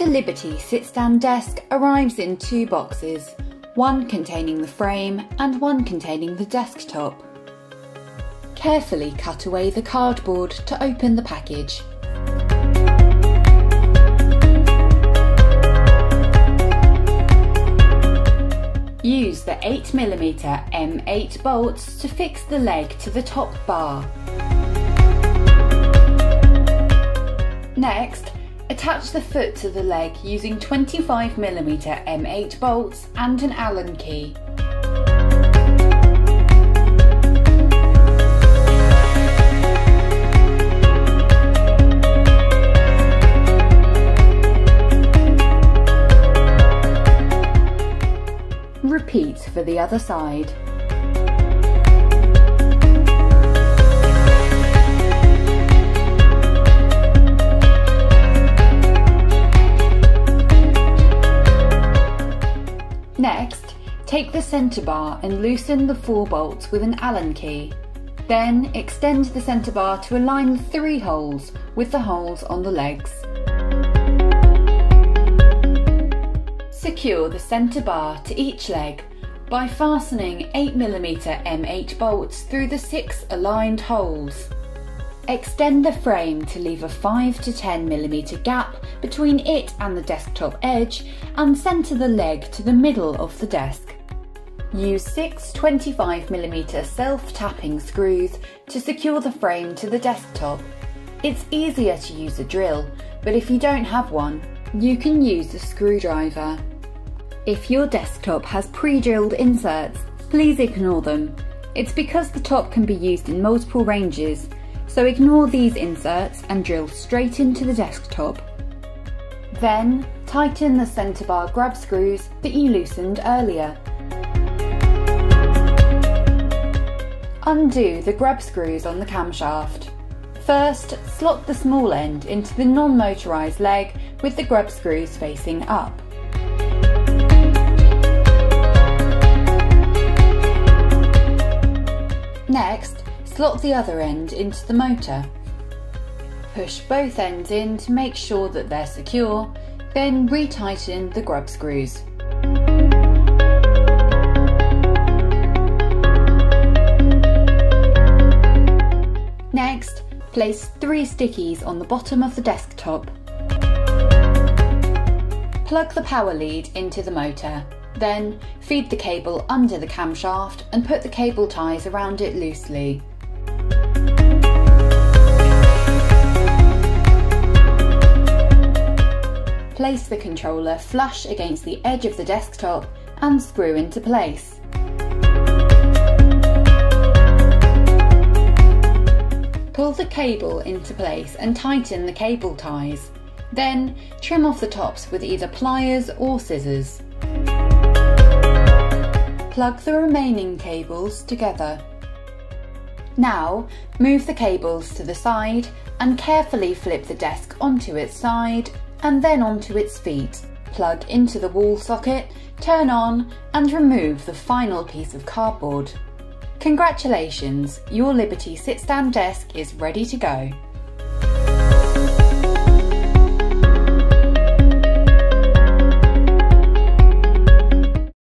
Liberty sit-stand desk arrives in two boxes, one containing the frame and one containing the desktop. Carefully cut away the cardboard to open the package. Use the 8mm M8 bolts to fix the leg to the top bar. Next, attach the foot to the leg using 25mm M8 bolts and an Allen key. Repeat for the other side. Next, take the centre bar and loosen the 4 bolts with an Allen key. Then extend the centre bar to align the 3 holes with the holes on the legs. Secure the centre bar to each leg by fastening 8mm M8 bolts through the 6 aligned holes. Extend the frame to leave a 5 to 10mm gap between it and the desktop edge and centre the leg to the middle of the desk. Use 6 25mm self-tapping screws to secure the frame to the desktop. It's easier to use a drill, but if you don't have one, you can use a screwdriver. If your desktop has pre-drilled inserts, please ignore them. It's because the top can be used in multiple ranges, so ignore these inserts and drill straight into the desktop. Then, tighten the centre bar grub screws that you loosened earlier. Undo the grub screws on the camshaft. First, slot the small end into the non-motorised leg with the grub screws facing up. Next, slot the other end into the motor. Push both ends in to make sure that they're secure, then retighten the grub screws. Next, place 3 stickies on the bottom of the desktop. Plug the power lead into the motor. Then, feed the cable under the camshaft and put the cable ties around it loosely. Place the controller flush against the edge of the desktop and screw into place. Pull the cable into place and tighten the cable ties. Then, trim off the tops with either pliers or scissors. Plug the remaining cables together. Now, move the cables to the side and carefully flip the desk onto its side and then onto its feet. Plug into the wall socket, turn on and remove the final piece of cardboard. Congratulations, your Liberty sit-stand desk is ready to go.